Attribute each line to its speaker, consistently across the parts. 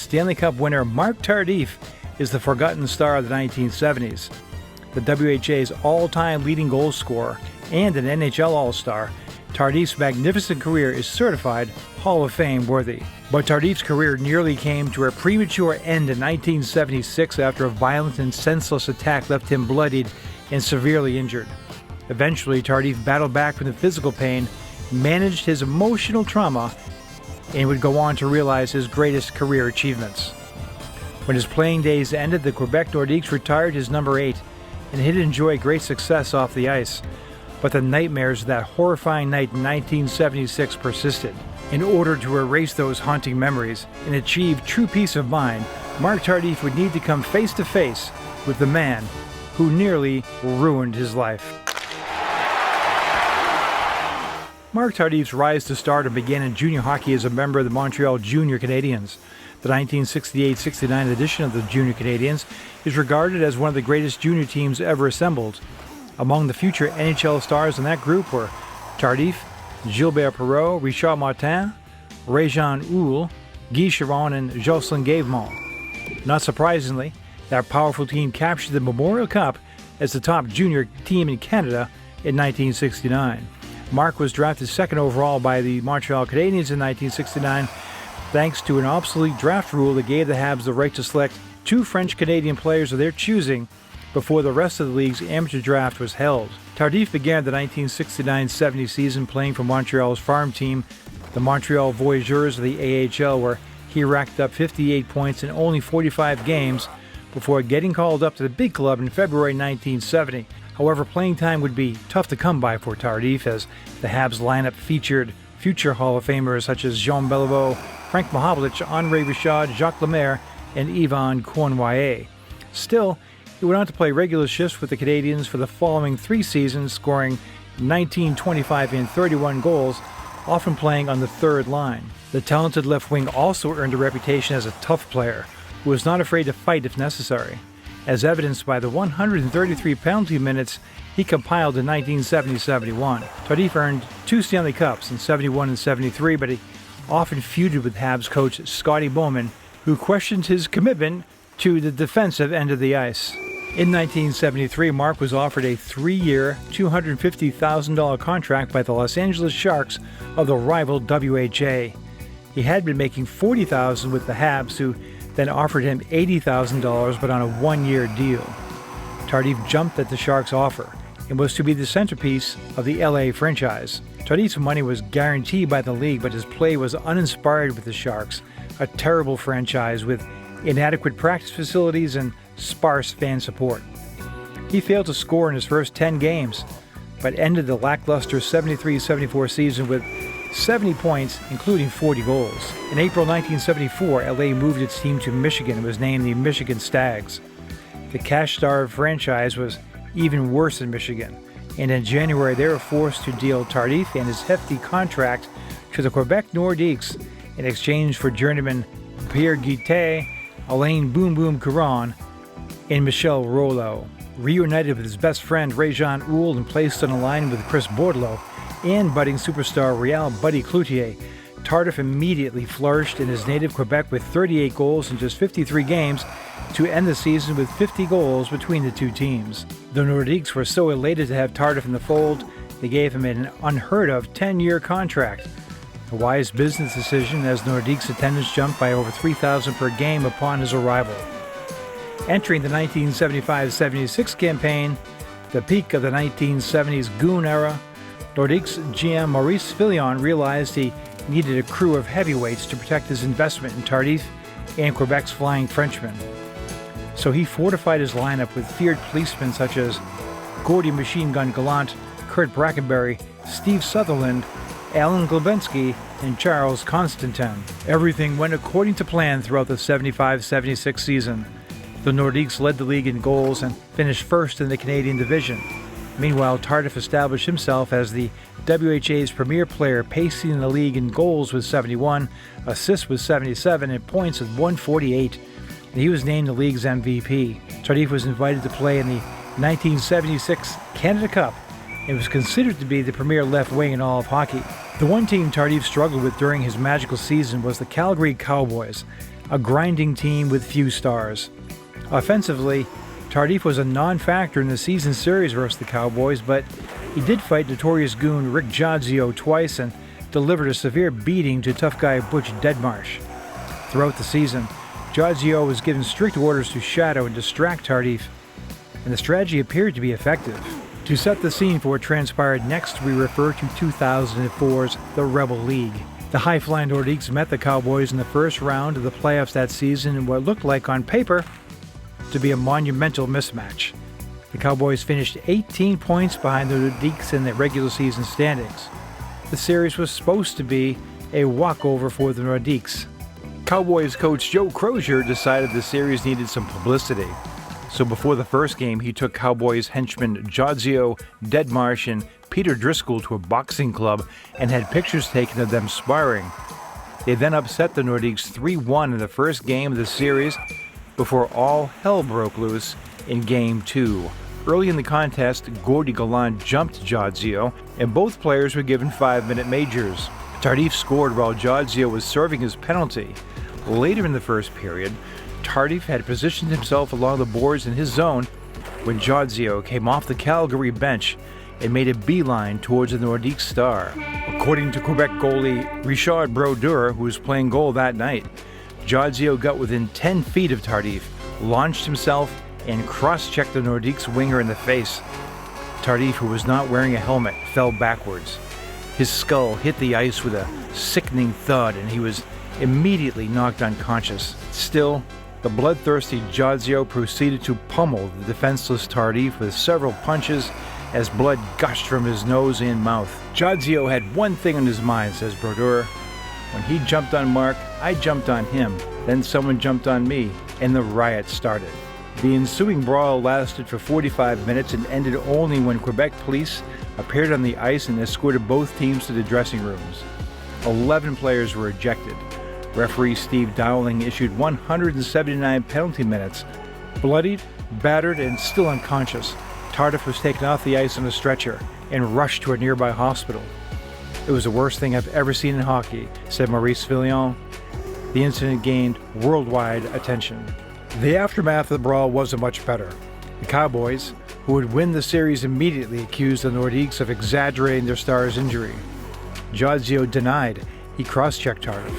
Speaker 1: Stanley Cup winner Marc Tardif is the forgotten star of the 1970s. The WHA's all-time leading goal scorer and an NHL All-Star, Tardif's magnificent career is certified Hall of Fame worthy. But Tardif's career nearly came to a premature end in 1976 after a violent and senseless attack left him bloodied and severely injured. Eventually, Tardif battled back from the physical pain, managed his emotional trauma, and would go on to realize his greatest career achievements. When his playing days ended, the Quebec Nordiques retired his number 8, and he'd enjoy great success off the ice. But the nightmares of that horrifying night in 1976 persisted. In order to erase those haunting memories and achieve true peace of mind, Marc Tardif would need to come face to face with the man who nearly ruined his life. Marc Tardif's rise to stardom began in junior hockey as a member of the Montreal Junior Canadiens. The 1968-69 edition of the Junior Canadiens is regarded as one of the greatest junior teams ever assembled. Among the future NHL stars in that group were Tardif, Gilbert Perreault, Richard Martin, Réjean Houle, Guy Charron, and Jocelyn Gavemont. Not surprisingly, that powerful team captured the Memorial Cup as the top junior team in Canada in 1969. Marc was drafted second overall by the Montreal Canadiens in 1969, thanks to an obsolete draft rule that gave the Habs the right to select 2 French-Canadian players of their choosing before the rest of the league's amateur draft was held. Tardif began the 1969-70 season playing for Montreal's farm team, the Montreal Voyageurs of the AHL, where he racked up 58 points in only 45 games before getting called up to the big club in February 1970. However, playing time would be tough to come by for Tardif, as the Habs lineup featured future Hall of Famers such as Jean Beliveau, Frank Mahovlich, André Richard, Jacques Lemaire, and Yvan Cournoyer. Still, he went on to play regular shifts with the Canadiens for the following 3 seasons, scoring 19, 25, and 31 goals, often playing on the third line. The talented left wing also earned a reputation as a tough player, who was not afraid to fight if necessary, as evidenced by the 133 penalty minutes he compiled in 1970-71. Tardif earned 2 Stanley Cups in 71 and 73, but he often feuded with Habs coach Scotty Bowman, who questioned his commitment to the defensive end of the ice. In 1973, Marc was offered a 3-year, $250,000 contract by the Los Angeles Sharks of the rival WHA. He had been making $40,000 with the Habs, who then offered him $80,000 but on a 1-year deal. Tardif jumped at the Sharks' offer and was to be the centerpiece of the LA franchise. Tardif's money was guaranteed by the league, but his play was uninspired with the Sharks, a terrible franchise with inadequate practice facilities and sparse fan support. He failed to score in his first 10 games, but ended the lackluster 73-74 season with 70 points, including 40 goals. In April 1974, LA moved its team to Michigan and was named the Michigan Stags. The cash-starved franchise was even worse in Michigan, and in January they were forced to deal Tardif and his hefty contract to the Quebec Nordiques in exchange for journeyman Pierre Guité, Alain Boom Boom Caron, and Michel Rollo. Reunited with his best friend Réjean Houle and placed on a line with Chris Bordelot and budding superstar Real Buddy Cloutier, Tardif immediately flourished in his native Quebec with 38 goals in just 53 games to end the season with 50 goals between the two teams. The Nordiques were so elated to have Tardif in the fold, they gave him an unheard-of 10-year contract. A wise business decision, as Nordiques' attendance jumped by over 3,000 per game upon his arrival. Entering the 1975-76 campaign, the peak of the 1970s Goon era, Nordiques GM Maurice Filion realized he needed a crew of heavyweights to protect his investment in Tardif and Quebec's Flying Frenchmen. So he fortified his lineup with feared policemen such as Gordy Machine Gun Gallant, Kurt Brackenberry, Steve Sutherland, Alan Glebensky, and Charles Constantin. Everything went according to plan throughout the 75-76 season. The Nordiques led the league in goals and finished first in the Canadian division. Meanwhile, Tardif established himself as the WHA's premier player, pacing the league in goals with 71, assists with 77, and points with 148. And he was named the league's MVP. Tardif was invited to play in the 1976 Canada Cup and was considered to be the premier left wing in all of hockey. The one team Tardif struggled with during his magical season was the Calgary Cowboys. a grinding team with few stars. Offensively, Tardif was a non-factor in the season series versus the Cowboys, but he did fight notorious goon Rick Jodzio twice and delivered a severe beating to tough guy Butch Deadmarsh. Throughout the season, Jodzio was given strict orders to shadow and distract Tardif, and the strategy appeared to be effective. To set the scene for what transpired next, we refer to 2004's The Rebel League. The high-flying Nordiques met the Cowboys in the first round of the playoffs that season in what looked like, on paper, to be a monumental mismatch. The Cowboys finished 18 points behind the Nordiques in the regular season standings. The series was supposed to be a walkover for the Nordiques. Cowboys coach Joe Crozier decided the series needed some publicity. So before the first game, he took Cowboys henchmen Jodzio, Deadmarsh, and Peter Driscoll to a boxing club and had pictures taken of them sparring. They then upset the Nordiques 3-1 in the first game of the series before all hell broke loose in Game 2. Early in the contest, Gordy Gallant jumped Jodzio, and both players were given 5-minute majors. Tardif scored while Jodzio was serving his penalty. Later in the first period, Tardif had positioned himself along the boards in his zone when Jodzio came off the Calgary bench and made a beeline towards the Nordique star. According to Quebec goalie Richard Brodeur, who was playing goal that night, Jodzio got within 10 feet of Tardif, launched himself, and cross-checked the Nordiques winger in the face. Tardif, who was not wearing a helmet, fell backwards. His skull hit the ice with a sickening thud, and he was immediately knocked unconscious. Still, the bloodthirsty Jodzio proceeded to pummel the defenseless Tardif with several punches as blood gushed from his nose and mouth. Jodzio had one thing on his mind, says Brodeur. When he jumped on Marc, I jumped on him. Then someone jumped on me, and the riot started. The ensuing brawl lasted for 45 minutes and ended only when Quebec police appeared on the ice and escorted both teams to the dressing rooms. 11 players were ejected. Referee Steve Dowling issued 179 penalty minutes. Bloodied, battered, and still unconscious, Tardif was taken off the ice on a stretcher and rushed to a nearby hospital. It was the worst thing I've ever seen in hockey, said Maurice Villion. The incident gained worldwide attention. The aftermath of the brawl wasn't much better. The Cowboys, who would win the series, immediately accused the Nordiques of exaggerating their star's injury. Jodzio denied he cross-checked Tardif.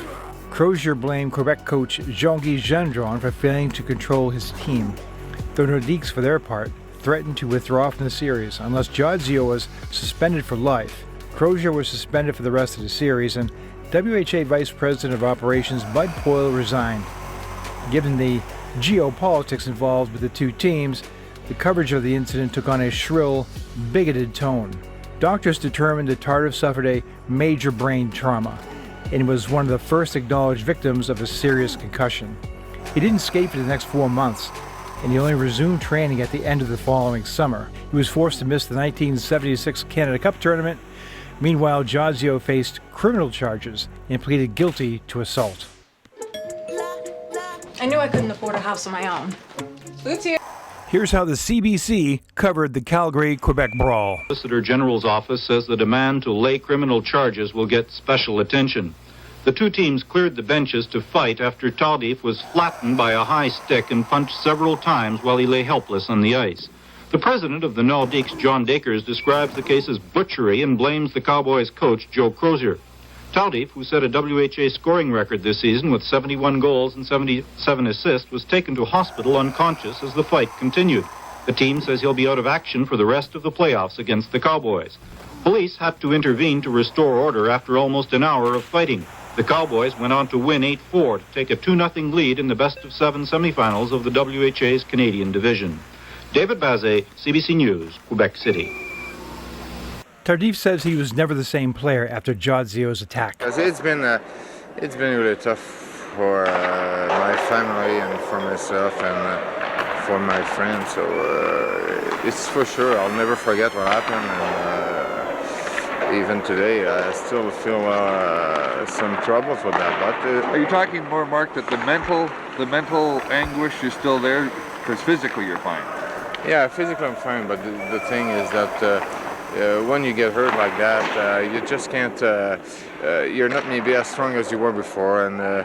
Speaker 1: Crozier blamed Quebec coach Jean-Guy Gendron for failing to control his team. The Nordiques, for their part, threatened to withdraw from the series unless Jodzio was suspended for life. Crozier was suspended for the rest of the series, and WHA Vice President of Operations Bud Poyle resigned. Given the geopolitics involved with the two teams, the coverage of the incident took on a shrill, bigoted tone. Doctors determined that Tardif suffered a major brain trauma and was one of the first acknowledged victims of a serious concussion. He didn't skate for the next 4 months, and he only resumed training at the end of the following summer. He was forced to miss the 1976 Canada Cup tournament. Meanwhile, Jodzio faced criminal charges and pleaded guilty to assault.
Speaker 2: I knew I couldn't afford a house of my own. Boots here.
Speaker 1: Here's how the CBC covered the Calgary-Quebec brawl.
Speaker 3: The Solicitor General's office says the demand to lay criminal charges will get special attention. The two teams cleared the benches to fight after Tardif was flattened by a high stick and punched several times while he lay helpless on the ice. The president of the Nordiques, John Dakers, describes the case as butchery and blames the Cowboys coach, Joe Crozier. Tardif, who set a WHA scoring record this season with 71 goals and 77 assists, was taken to hospital unconscious as the fight continued. The team says he'll be out of action for the rest of the playoffs against the Cowboys. Police had to intervene to restore order after almost an hour of fighting. The Cowboys went on to win 8-4 to take a 2-0 lead in the best-of-7 semifinals of the WHA's Canadian division. David Bazet, CBC News, Quebec City.
Speaker 1: Tardif says he was never the same player after Jodzio's attack.
Speaker 4: It's been really tough for my family and for myself and for my friends. So it's for sure I'll never forget what happened. And even today, I still feel some trouble for that. But
Speaker 5: are you talking more, Marc, that the mental anguish is still there? Because physically you're fine.
Speaker 4: Yeah, physically I'm fine. But the thing is that when you get hurt like that, you just can't. You're not maybe as strong as you were before, and I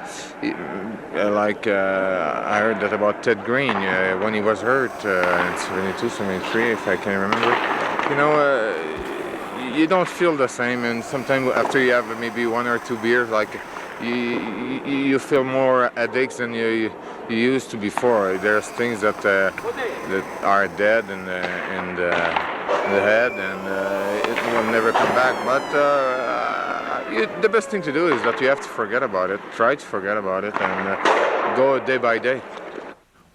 Speaker 4: heard that about Ted Green when he was hurt in 72, 73, if I can remember. You don't feel the same, and sometimes after you have maybe 1 or 2 beers, you feel more addicts than you used to before. There's things that are dead in the head, and it will never come back. But the best thing to do is that you have to forget about it. Try to forget about it and go day by day.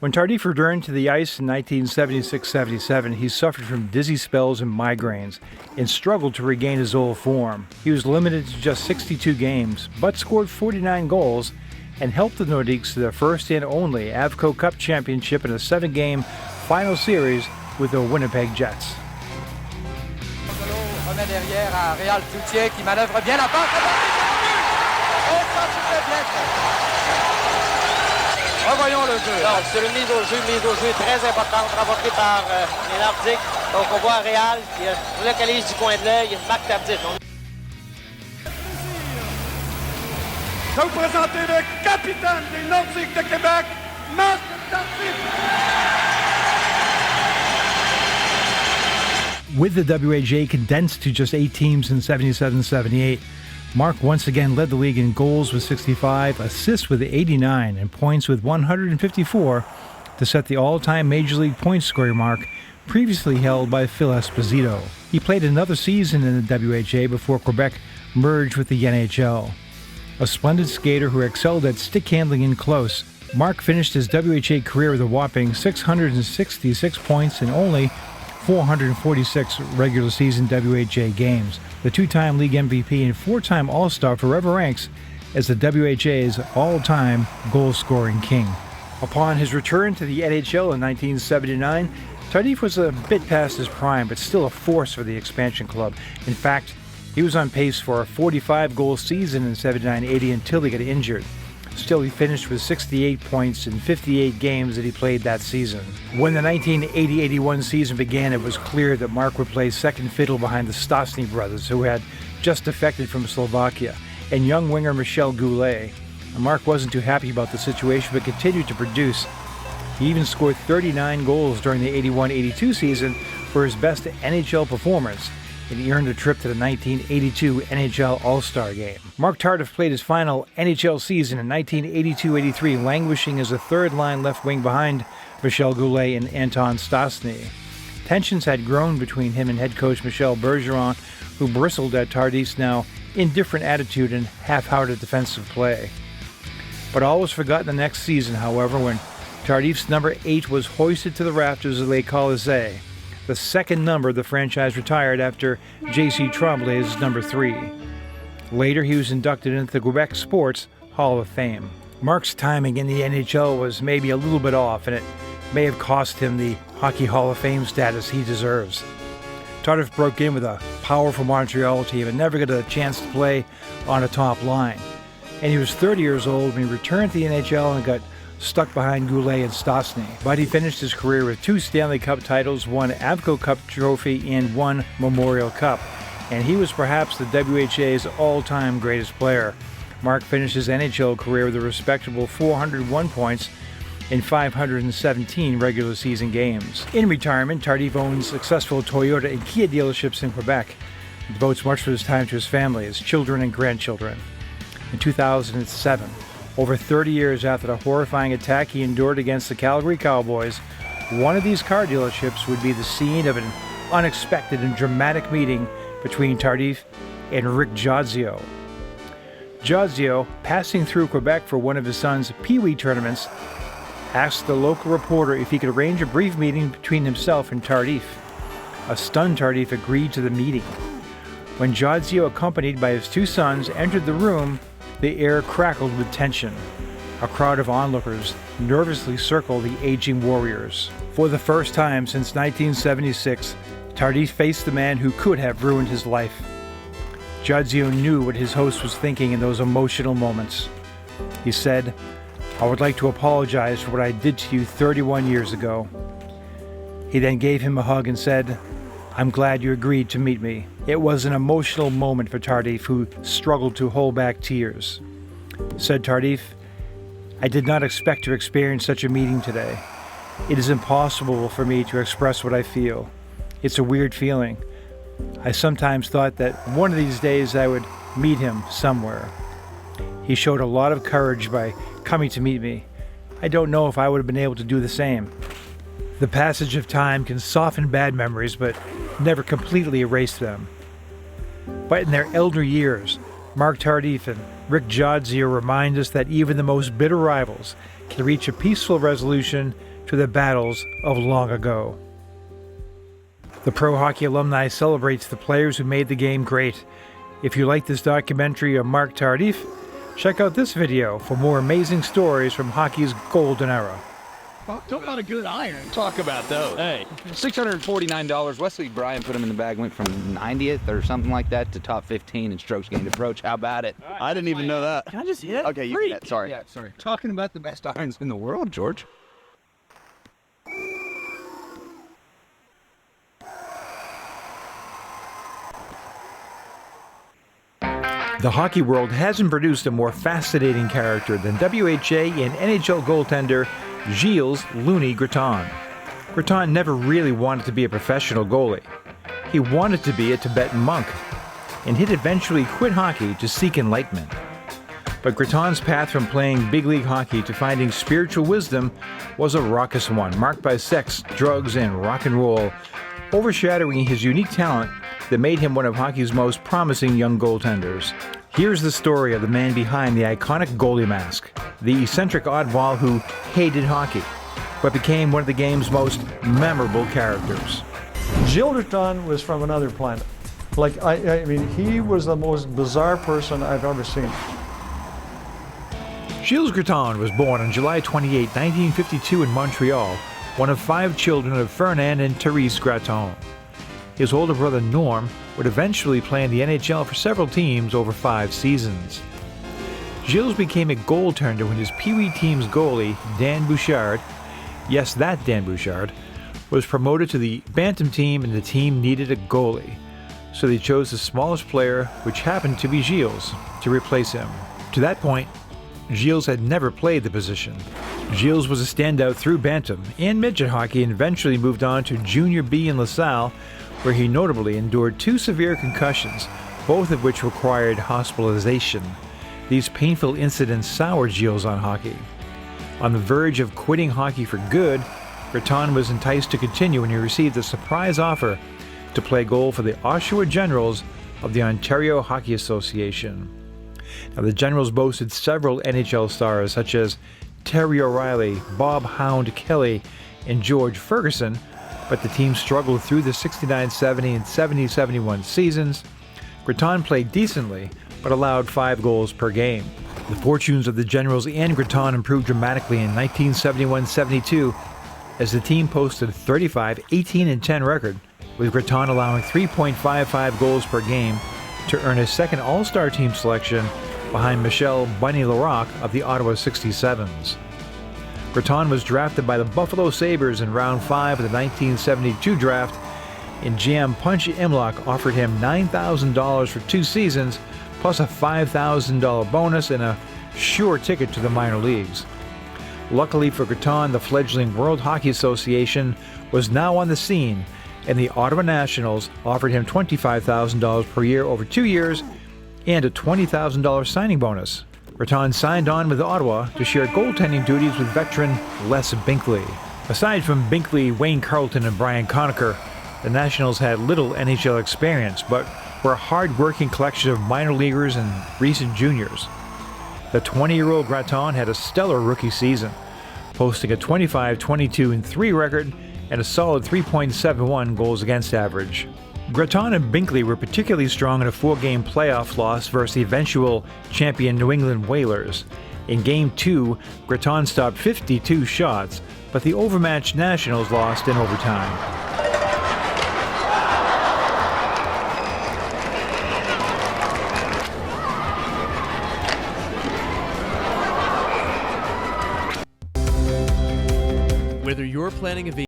Speaker 1: When Tardif returned to the ice in 1976-77, he suffered from dizzy spells and migraines and struggled to regain his old form. He was limited to just 62 games, but scored 49 goals and helped the Nordiques to their first and only Avco Cup championship in a 7-game final series with the Winnipeg Jets.
Speaker 6: Remet derrière à Réal Cloutier qui manœuvre bien la passe. Oh, ça, c'est bien. Revoyons le jeu.
Speaker 7: Donc, c'est une mise au jeu très importante rapportée par les Nordiques. Donc, on voit Réal qui localise du coin de l'œil Marc Tardif.
Speaker 8: Je vais vous présenter le capitaine des Nordiques de Québec, Marc Tardif.
Speaker 1: With the WHA condensed to just 8 teams in 77-78, Marc once again led the league in goals with 65, assists with 89, and points with 154 to set the all-time Major League point scoring mark previously held by Phil Esposito. He played another season in the WHA before Quebec merged with the NHL. A splendid skater who excelled at stick handling in close, Marc finished his WHA career with a whopping 666 points in only 446 regular season WHA games. The 2-time league MVP and 4-time All-Star forever ranks as the WHA's all-time goal-scoring king. Upon his return to the NHL in 1979, Tardif was a bit past his prime, but still a force for the expansion club. In fact, he was on pace for a 45-goal season in 79-80 until he got injured. Still, he finished with 68 points in 58 games that he played that season. When the 1980-81 season began, it was clear that Marc would play second fiddle behind the Stastny brothers, who had just defected from Slovakia, and young winger Michel Goulet. Marc wasn't too happy about the situation, but continued to produce. He even scored 39 goals during the 81-82 season for his best NHL performance, and he earned a trip to the 1982 NHL All-Star Game. Marc Tardif played his final NHL season in 1982-83, languishing as a third-line left wing behind Michel Goulet and Anton Stastny. Tensions had grown between him and head coach Michel Bergeron, who bristled at Tardif's now indifferent attitude and half-hearted defensive play. But all was forgotten the next season, however, when Tardif's number 8 was hoisted to the rafters of Le Colisée, the second number the franchise retired after J.C. Tremblay's number 3. Later, he was inducted into the Quebec Sports Hall of Fame. Marc's timing in the NHL was maybe a little bit off, and it may have cost him the Hockey Hall of Fame status he deserves. Tardif broke in with a powerful Montreal team and never got a chance to play on a top line. And he was 30 years old when he returned to the NHL and got stuck behind Goulet and Stastny. But he finished his career with 2 Stanley Cup titles, 1 Avco Cup trophy, and 1 Memorial Cup. And he was perhaps the WHA's all-time greatest player. Marc finished his NHL career with a respectable 401 points in 517 regular season games. In retirement, Tardif owns successful Toyota and Kia dealerships in Quebec. He devotes much of his time to his family, his children and grandchildren. In 2007, over 30 years after the horrifying attack he endured against the Calgary Cowboys, one of these car dealerships would be the scene of an unexpected and dramatic meeting between Tardif and Rick Jodzio. Jodzio, passing through Quebec for one of his son's Pee-wee tournaments, asked the local reporter if he could arrange a brief meeting between himself and Tardif. A stunned Tardif agreed to the meeting. When Jodzio, accompanied by his 2 sons, entered the room, the air crackled with tension. A crowd of onlookers nervously circled the aging warriors. For the first time since 1976, Tardif faced the man who could have ruined his life. Jodzio knew what his host was thinking in those emotional moments. He said, "I would like to apologize for what I did to you 31 years ago." He then gave him a hug and said, I'm glad you agreed to meet me. It was an emotional moment for Tardif, who struggled to hold back tears. Said Tardif, I did not expect to experience such a meeting today. It is impossible for me to express what I feel. It's a weird feeling. I sometimes thought that one of these days I would meet him somewhere. He showed a lot of courage by coming to meet me. I don't know if I would have been able to do the same. The passage of time can soften bad memories, but never completely erase them. But in their elder years, Marc Tardif and Rick Jodzio remind us that even the most bitter rivals can reach a peaceful resolution to the battles of long ago. The Pro Hockey Alumni celebrates the players who made the game great. If you like this documentary of Marc Tardif, check out this video for more amazing stories from hockey's golden era.
Speaker 9: Talk about a good iron.
Speaker 10: Talk about those.
Speaker 9: Hey,
Speaker 10: $649. Wesley Bryan put him in the bag, went from 90th or something like that to top 15 in strokes gained approach. How about it?
Speaker 9: I didn't even know that.
Speaker 10: Can I just hit?
Speaker 9: Okay, sorry.
Speaker 10: Yeah, sorry. Talking about the best irons in the world, George.
Speaker 1: The hockey world hasn't produced a more fascinating character than WHA and NHL goaltender Gilles "Looney" Gratton. Gratton never really wanted to be a professional goalie. He wanted to be a Tibetan monk, and he'd eventually quit hockey to seek enlightenment. But Gratton's path from playing big league hockey to finding spiritual wisdom was a raucous one, marked by sex, drugs, and rock and roll, overshadowing his unique talent that made him one of hockey's most promising young goaltenders. Here's the story of the man behind the iconic goalie mask, the eccentric oddball who hated hockey, but became one of the game's most memorable characters.
Speaker 11: Gilles Gratton was from another planet. I mean, he was the most bizarre person I've ever seen.
Speaker 1: Gilles Gratton was born on July 28, 1952 in Montreal, one of 5 children of Fernand and Therese Gratton. His older brother Norm would eventually play in the NHL for several teams over 5 seasons. Gilles became a goaltender when his Pee Wee team's goalie, Dan Bouchard, yes, that Dan Bouchard, was promoted to the Bantam team and the team needed a goalie. So they chose the smallest player, which happened to be Gilles, to replace him. To that point, Gilles had never played the position. Gilles was a standout through Bantam and midget hockey and eventually moved on to Junior B in LaSalle, where he notably endured 2 severe concussions, both of which required hospitalization. These painful incidents soured Gilles on hockey. On the verge of quitting hockey for good, Gratton was enticed to continue when he received a surprise offer to play goal for the Oshawa Generals of the Ontario Hockey Association. Now, the Generals boasted several NHL stars such as Terry O'Reilly, Bob Hound Kelly, and George Ferguson, but the team struggled through the 69-70 and 70-71 seasons. Gratton played decently, but allowed 5 goals per game. The fortunes of the Generals and Gratton improved dramatically in 1971-72 as the team posted a 35, 18, and 10 record, with Gratton allowing 3.55 goals per game to earn his second All-Star team selection behind Michel Bunny Larocque of the Ottawa 67s. Gratton was drafted by the Buffalo Sabres in round 5 of the 1972 draft, and GM Punchy Imlach offered him $9,000 for 2 seasons, plus a $5,000 bonus and a sure ticket to the minor leagues. Luckily for Gratton, the fledgling World Hockey Association was now on the scene, and the Ottawa Nationals offered him $25,000 per year over 2 years and a $20,000 signing bonus. Gratton signed on with Ottawa to share goaltending duties with veteran Les Binkley. Aside from Binkley, Wayne Carleton, and Brian Conacher, the Nationals had little NHL experience, but were a hard-working collection of minor leaguers and recent juniors. The 20-year-old Gratton had a stellar rookie season, posting a 25-22-3 record and a solid 3.71 goals against average. Gratton and Binkley were particularly strong in a 4-game playoff loss versus the eventual champion New England Whalers. In Game 2, Gratton stopped 52 shots, but the overmatched Nationals lost in overtime.
Speaker 12: Whether you're planning a vacation